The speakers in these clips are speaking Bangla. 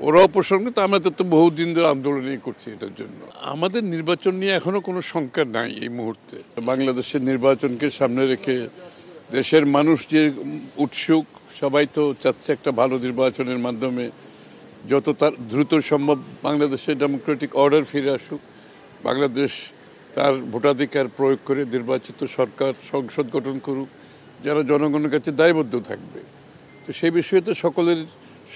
ওরাও প্রসঙ্গ তো আমাদের তো বহুদিন ধরে আন্দোলনই করছি এটার জন্য। আমাদের নির্বাচন নিয়ে এখনো কোনো শঙ্কা নাই এই মুহূর্তে। বাংলাদেশের নির্বাচনকে সামনে রেখে দেশের মানুষ যে উৎসুক, সবাই তো চাচ্ছে একটা ভালো নির্বাচনের মাধ্যমে যত তার দ্রুত সম্ভব বাংলাদেশের ডেমোক্রেটিক অর্ডার ফিরে আসুক, বাংলাদেশ তার ভোটাধিকার প্রয়োগ করে নির্বাচিত সরকার সংসদ গঠন করুক যারা জনগণের কাছে দায়বদ্ধ থাকবে। তো সেই বিষয়ে তো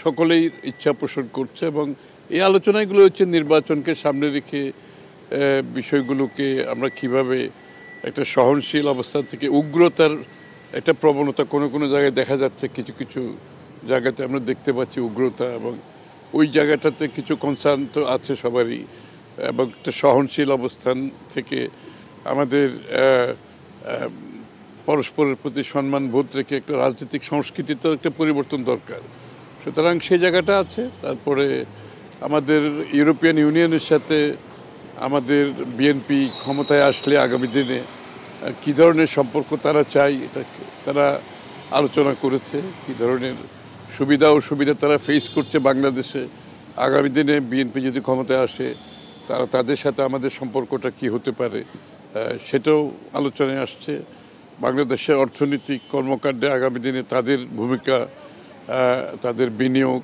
সকলেই ইচ্ছা পোষণ করছে এবং এই আলোচনাগুলো হচ্ছে নির্বাচনকে সামনে রেখে বিষয়গুলোকে আমরা কিভাবে একটা সহনশীল অবস্থান থেকে উগ্রতার একটা প্রবণতা কোনো জায়গায় দেখা যাচ্ছে, কিছু কিছু জায়গাতে আমরা দেখতে পাচ্ছি উগ্রতা, এবং ওই জায়গাটাতে কিছু কনসার্ন তো আছে সবারই, এবং একটা সহনশীল অবস্থান থেকে আমাদের পরস্পরের প্রতি সম্মান বোধ রেখে একটা রাজনৈতিক সংস্কৃতিতে একটা পরিবর্তন দরকার। সুতরাং সেই জায়গাটা আছে। তারপরে আমাদের ইউরোপিয়ান ইউনিয়নের সাথে আমাদের বিএনপি ক্ষমতায় আসলে আগামী দিনে কী ধরনের সম্পর্ক তারা চায়, এটা তারা আলোচনা করেছে। কী ধরনের সুবিধা অসুবিধা তারা ফেস করছে বাংলাদেশে, আগামী দিনে বিএনপি যদি ক্ষমতায় আসে তাদের সাথে আমাদের সম্পর্কটা কি হতে পারে, সেটাও আলোচনায় আসছে। বাংলাদেশের অর্থনৈতিক কর্মকাণ্ডে আগামী দিনে তাদের ভূমিকা, তাদের বিনিয়োগ,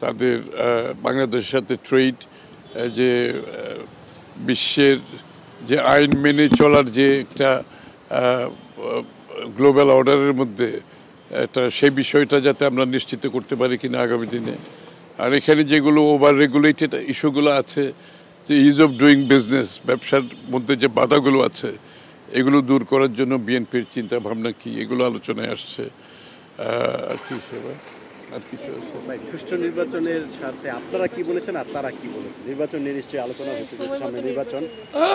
তাদের বাংলাদেশের সাথে ট্রেড, যে বিশ্বের যে আইন মেনে চলার যে একটা গ্লোবাল অর্ডারের মধ্যে সেই বিষয়টা যাতে আমরা নিশ্চিত করতে পারি কিনা আগামী দিনে। আর এখানে যেগুলো ওভার রেগুলেটেড ইস্যুগুলো আছে, যে ইজ অফ ডুইং বিজনেস, ব্যবসার মধ্যে যে বাধাগুলো আছে এগুলো দূর করার জন্য বিএনপির চিন্তা ভাবনা কি, এগুলো আলোচনায় আসছে। আর কি সুষ্ঠু নির্বাচনের স্বার্থে আপনারা কি বলেছেন আর তারা কি বলেছেন? নির্বাচন নিয়ে নিশ্চয়ই আলোচনা হচ্ছে, সামনে নির্বাচন,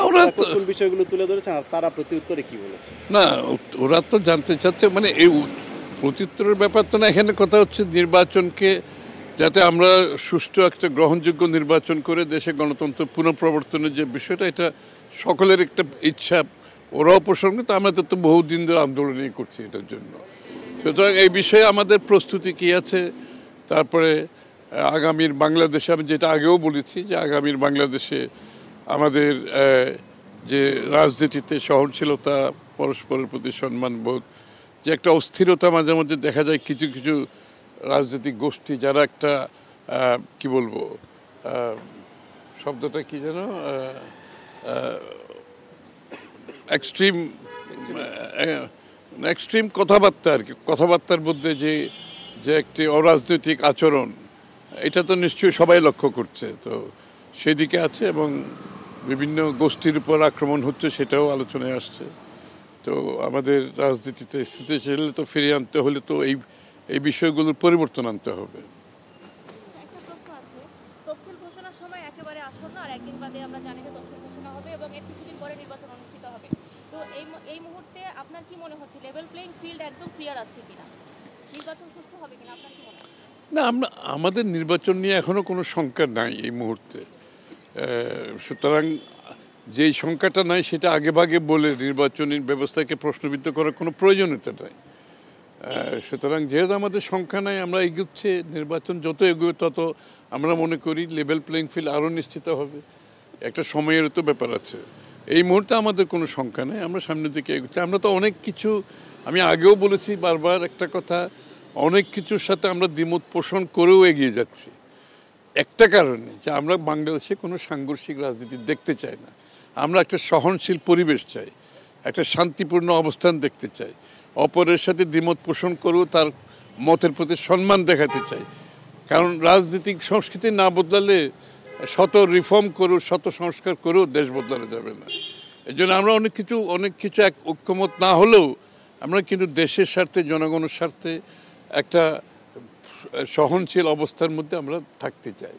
ওরা কোন বিষয়গুলো তুলে ধরেছেন আর তারা প্রতি উত্তরে কি বলেছে? না, ওরা তো জানতে চাচ্ছে, মানে এই প্রত্যুত্তরের ব্যাপার তো না, এখানে কথা হচ্ছে নির্বাচনকে যাতে আমরা সুষ্ঠু একটা গ্রহণযোগ্য নির্বাচন করে দেশে গণতন্ত্র পুনঃপ্রবর্তনের যে বিষয়টা, এটা সকলের একটা ইচ্ছা, ওরাও প্রসঙ্গ তো আমাদের তো বহুদিন ধরে আন্দোলনই করছি এটার জন্য। সুতরাং এই বিষয়ে আমাদের প্রস্তুতি কী আছে, তারপরে আগামীর বাংলাদেশে আমি যেটা আগেও বলেছি যে আগামীর বাংলাদেশে আমাদের যে রাজনীতিতে সহনশীলতা, পরস্পরের প্রতি সম্মানবোধ, যে একটা অস্থিরতা মাঝে মধ্যে দেখা যায় কিছু কিছু রাজনৈতিক গোষ্ঠী যারা একটা কি বলবো, শব্দটা কি যেন, এক্সট্রিম কথাবার্তা আর কি, কথাবার্তার মধ্যে যে একটি অরাজনৈতিক আচরণ, এটা তো নিশ্চয়ই সবাই লক্ষ্য করছে। তো সেদিকে আছে এবং বিভিন্ন গোষ্ঠীর উপর আক্রমণ হচ্ছে, সেটাও আলোচনায় আসছে। তো আমাদের রাজনীতিতে স্থিতিশীল তো ফিরিয়ে আনতে হলে তো এই বিষয়গুলোর পরিবর্তন আনতে হবে। না, আমাদের নির্বাচন নিয়ে এখনো কোনো শঙ্কা নাই এই মুহূর্তে। সুতরাং যেই শঙ্কাটা নাই সেটা আগেভাগে বলে নির্বাচনী ব্যবস্থাকে প্রশ্নবিদ্ধ করার কোনো প্রয়োজনীয়তা নাই। সুতরাং যেহেতু আমাদের সংখ্যা নাই, আমরা এগোচ্ছে, নির্বাচন যত এগোবে তত আমরা মনে করি লেভেল প্লেইং ফিল্ড আরও নিশ্চিত হবে। একটা সময়ের তো ব্যাপার আছে। এই মুহূর্তে আমাদের কোনো সংখ্যা নেই, আমরা সামনের দিকে এগোচ্ছি। আমরা তো অনেক কিছু, আমি আগেও বলেছি বারবার একটা কথা, অনেক কিছুর সাথে আমরা দ্বিমত পোষণ করেও এগিয়ে যাচ্ছি একটা কারণে, যে আমরা বাংলাদেশে কোনো সাংঘর্ষিক রাজনীতি দেখতে চাই না। আমরা একটা সহনশীল পরিবেশ চাই, একটা শান্তিপূর্ণ অবস্থান দেখতে চাই, অপরের সাথে দ্বিমত পোষণ করেও তার মতের প্রতি সম্মান দেখাতে চাই। কারণ রাজনৈতিক সংস্কৃতি না বদলালে শত রিফর্ম করেও, শত সংস্কার করেও দেশ বদলানো যাবে না। এই জন্য আমরা অনেক কিছু এক ঐক্যমত না হলেও আমরা কিন্তু দেশের স্বার্থে, জনগণের স্বার্থে একটা সহনশীল অবস্থার মধ্যে আমরা থাকতে চাই।